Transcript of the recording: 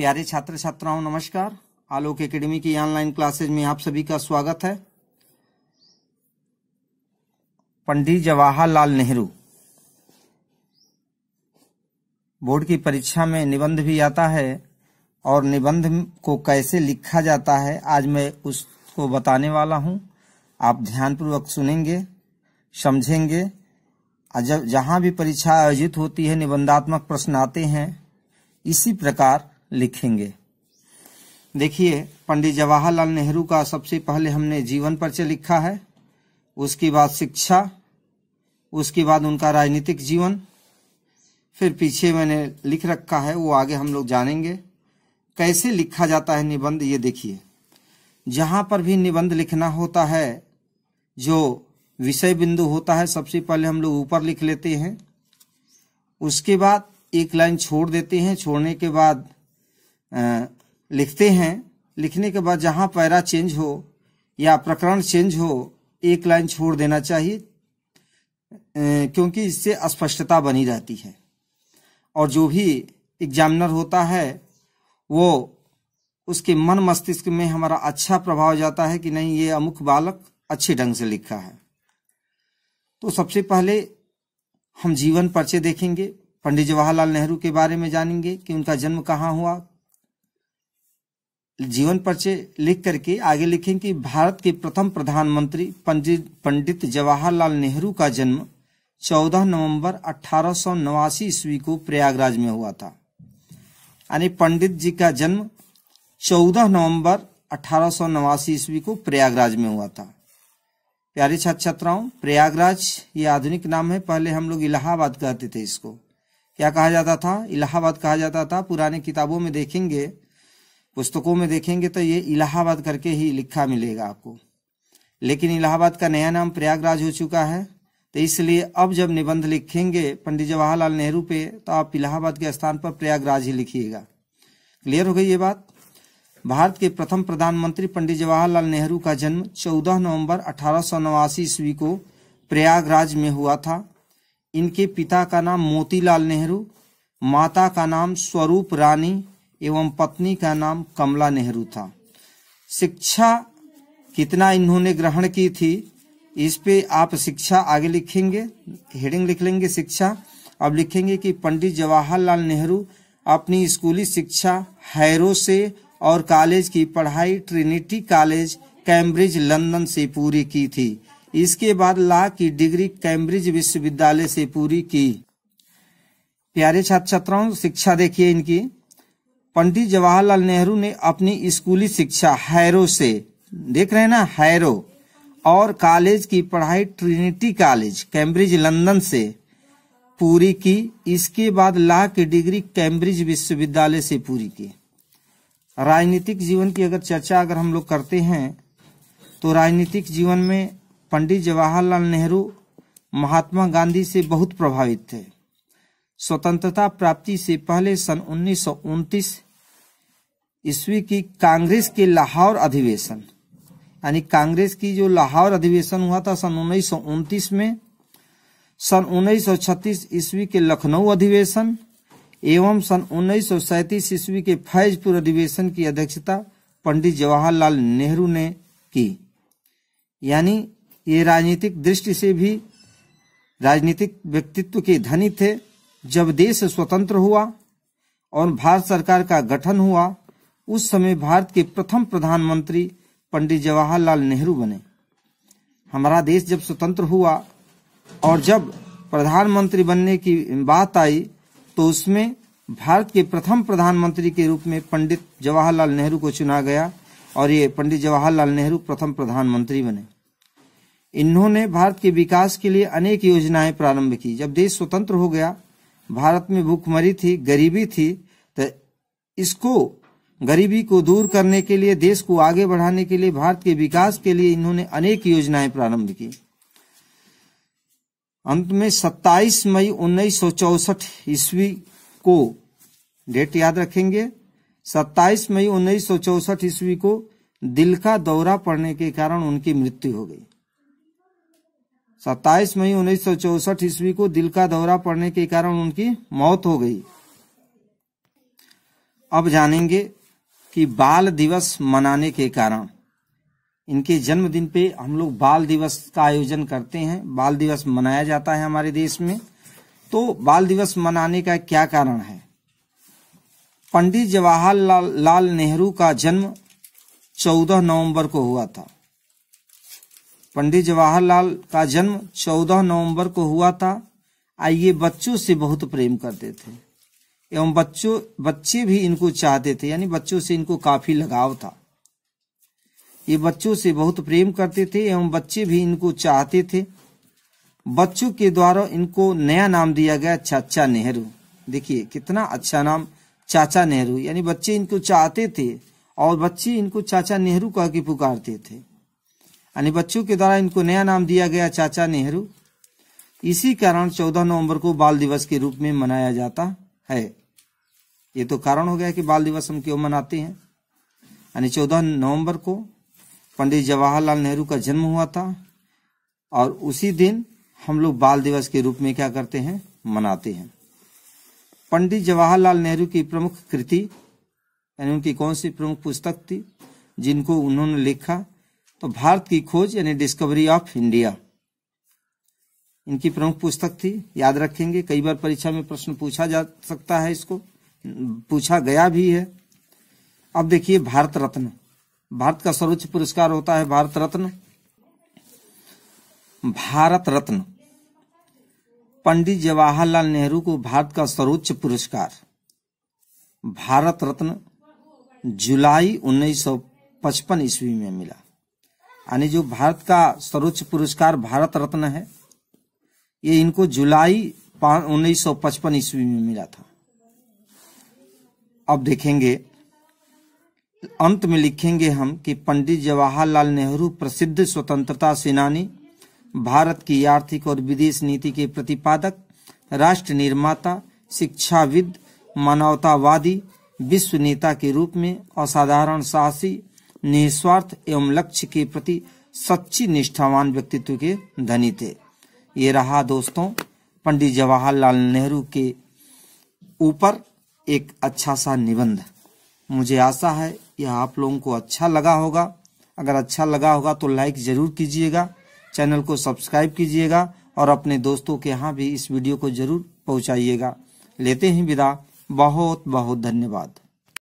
प्यारे छात्र छात्राओं नमस्कार। आलोक एकेडमी की ऑनलाइन क्लासेज में आप सभी का स्वागत है। पंडित जवाहरलाल नेहरू बोर्ड की परीक्षा में निबंध भी आता है और निबंध को कैसे लिखा जाता है आज मैं उसको बताने वाला हूं। आप ध्यानपूर्वक सुनेंगे, समझेंगे। जब जहां भी परीक्षा आयोजित होती है निबंधात्मक प्रश्न आते हैं, इसी प्रकार लिखेंगे। देखिए, पंडित जवाहरलाल नेहरू का सबसे पहले हमने जीवन परिचय लिखा है, उसके बाद शिक्षा, उसके बाद उनका राजनीतिक जीवन, फिर पीछे मैंने लिख रखा है, वो आगे हम लोग जानेंगे। कैसे लिखा जाता है निबंध, ये देखिए। जहां पर भी निबंध लिखना होता है, जो विषय बिंदु होता है, सबसे पहले हम लोग ऊपर लिख लेते हैं, उसके बाद एक लाइन छोड़ देते हैं, छोड़ने के बाद लिखते हैं। लिखने के बाद जहां पैरा चेंज हो या प्रकरण चेंज हो, एक लाइन छोड़ देना चाहिए, क्योंकि इससे अस्पष्टता बनी रहती है। और जो भी एग्जामिनर होता है वो उसके मन मस्तिष्क में हमारा अच्छा प्रभाव जाता है कि नहीं, ये अमुक बालक अच्छे ढंग से लिखा है। तो सबसे पहले हम जीवन परिचय देखेंगे, पंडित जवाहरलाल नेहरू के बारे में जानेंगे कि उनका जन्म कहाँ हुआ। जीवन परिचय लिख करके आगे लिखेंगे कि भारत के प्रथम प्रधानमंत्री पंडित जवाहरलाल नेहरू का जन्म 14 नवंबर 1889 ईस्वी को प्रयागराज में हुआ था। यानी पंडित जी का जन्म 14 नवंबर 1889 ईस्वी को प्रयागराज में हुआ था। प्यारे छात्र छात्राओं, प्रयागराज ये आधुनिक नाम है, पहले हम लोग इलाहाबाद कहते थे। इसको क्या कहा जाता था? इलाहाबाद कहा जाता था। पुराने किताबों में देखेंगे, पुस्तकों में देखेंगे तो ये इलाहाबाद करके ही लिखा मिलेगा आपको, लेकिन इलाहाबाद का नया नाम प्रयागराज हो चुका है। तो इसलिए अब जब निबंध लिखेंगे पंडित जवाहरलाल नेहरू पे, तो आप इलाहाबाद के स्थान पर प्रयागराज ही लिखिएगा। क्लियर हो गई ये बात। भारत के प्रथम प्रधानमंत्री पंडित जवाहरलाल नेहरू का जन्म 14 नवंबर 1889 ईस्वी को प्रयागराज में हुआ था। इनके पिता का नाम मोतीलाल नेहरू, माता का नाम स्वरूप रानी एवं पत्नी का नाम कमला नेहरू था। शिक्षा कितना इन्होंने ग्रहण की थी, इस पे आप शिक्षा आगे लिखेंगे, हेडिंग लिख लेंगे शिक्षा। अब लिखेंगे कि पंडित जवाहरलाल नेहरू अपनी स्कूली शिक्षा हैरो से और कॉलेज की पढ़ाई ट्रिनिटी कॉलेज कैम्ब्रिज लंदन से पूरी की थी। इसके बाद लॉ की डिग्री कैम्ब्रिज विश्वविद्यालय से पूरी की। प्यारे छात्र छात्राओं, शिक्षा देखिए इनकी। पंडित जवाहरलाल नेहरू ने अपनी स्कूली शिक्षा हैरो से, देख रहे हैं ना, हैरो, और कॉलेज की पढ़ाई ट्रिनिटी कॉलेज कैम्ब्रिज लंदन से पूरी की। इसके बाद लॉ की डिग्री कैम्ब्रिज विश्वविद्यालय से पूरी की। राजनीतिक जीवन की अगर हम लोग करते हैं तो राजनीतिक जीवन में पंडित जवाहरलाल नेहरू महात्मा गांधी से बहुत प्रभावित थे। स्वतंत्रता प्राप्ति से पहले सन 1929 ईस्वी की कांग्रेस के लाहौर अधिवेशन, यानी कांग्रेस की जो लाहौर अधिवेशन हुआ था सन 1929 में, सन 1936 ईस्वी के लखनऊ अधिवेशन एवं सन 1937 ईस्वी के फैजपुर अधिवेशन की अध्यक्षता पंडित जवाहरलाल नेहरू ने की। यानी ये राजनीतिक दृष्टि से भी राजनीतिक व्यक्तित्व के धनी थे। जब देश स्वतंत्र हुआ और भारत सरकार का गठन हुआ, उस समय भारत के प्रथम प्रधानमंत्री पंडित जवाहरलाल नेहरू बने। हमारा देश जब स्वतंत्र हुआ और जब प्रधानमंत्री बनने की बात आई, तो उसमें भारत के प्रथम प्रधानमंत्री के रूप में पंडित जवाहरलाल नेहरू को चुना गया और ये पंडित जवाहरलाल नेहरू प्रथम प्रधानमंत्री बने। इन्होंने भारत के विकास के लिए अनेक योजनाएं प्रारंभ की। जब देश स्वतंत्र हो गया, भारत में भूखमरी थी, गरीबी थी, तो इसको गरीबी को दूर करने के लिए, देश को आगे बढ़ाने के लिए, भारत के विकास के लिए इन्होंने अनेक योजनाएं प्रारंभ की। अंत में 27 मई 1964 ईस्वी को, डेट याद रखेंगे, 27 मई 1964 ईस्वी को दिल का दौरा पड़ने के कारण उनकी मृत्यु हो गई। 27 मई 1964 ईस्वी को दिल का दौरा पड़ने के कारण उनकी मौत हो गई। अब जानेंगे कि बाल दिवस मनाने के कारण। इनके जन्मदिन पे हम लोग बाल दिवस का आयोजन करते हैं, बाल दिवस मनाया जाता है हमारे देश में। तो बाल दिवस मनाने का क्या कारण है? पंडित जवाहरलाल नेहरू का जन्म 14 नवंबर को हुआ था। पंडित जवाहरलाल का जन्म 14 नवंबर को हुआ था। ये बच्चों से बहुत प्रेम करते थे एवं बच्चे भी इनको चाहते थे, यानी बच्चों से इनको काफी लगाव था। ये बच्चों से बहुत प्रेम करते थे एवं बच्चे भी इनको चाहते थे। बच्चों के द्वारा इनको नया नाम दिया गया चाचा नेहरू। देखिए कितना अच्छा नाम, चाचा नेहरू, यानी बच्चे इनको चाहते थे और बच्चे इनको चाचा नेहरू कह के पुकारते थे, यानी बच्चों के द्वारा इनको नया नाम दिया गया चाचा नेहरू। इसी कारण 14 नवंबर को बाल दिवस के रूप में मनाया जाता है। ये तो कारण हो गया कि बाल दिवस हम क्यों मनाते हैं, यानी 14 नवंबर को पंडित जवाहरलाल नेहरू का जन्म हुआ था और उसी दिन हम लोग बाल दिवस के रूप में क्या करते हैं, मनाते हैं। पंडित जवाहरलाल नेहरू की प्रमुख कृति, यानी उनकी कौन सी प्रमुख पुस्तक थी जिनको उन्होंने लिखा? तो भारत की खोज यानी डिस्कवरी ऑफ इंडिया, इनकी प्रमुख पुस्तक थी। याद रखेंगे, कई बार परीक्षा में प्रश्न पूछा जा सकता है, इसको पूछा गया भी है। अब देखिए भारत रत्न, भारत का सर्वोच्च पुरस्कार होता है भारत रत्न। भारत रत्न पंडित जवाहरलाल नेहरू को भारत का सर्वोच्च पुरस्कार भारत रत्न जुलाई 1955 ईस्वी में मिला। यानी जो भारत का सर्वोच्च पुरस्कार भारत रत्न है, ये इनको जुलाई 1955 ईस्वी में मिला था। अब देखेंगे, अंत में लिखेंगे हम कि पंडित जवाहरलाल नेहरू प्रसिद्ध स्वतंत्रता सेनानी, भारत की आर्थिक और विदेश नीति के प्रतिपादक, राष्ट्र निर्माता, शिक्षाविद, मानवतावादी, विश्व नेता के रूप में असाधारण साहसी, निस्वार्थ एवं लक्ष्य के प्रति सच्ची निष्ठावान व्यक्तित्व के धनी थे। ये रहा दोस्तों पंडित जवाहरलाल नेहरू के ऊपर एक अच्छा सा निबंध। मुझे आशा है यह आप लोगों को अच्छा लगा होगा। अगर अच्छा लगा होगा तो लाइक जरूर कीजिएगा, चैनल को सब्सक्राइब कीजिएगा और अपने दोस्तों के यहाँ भी इस वीडियो को जरूर पहुँचाइएगा। लेते हैं विदा, बहुत बहुत धन्यवाद।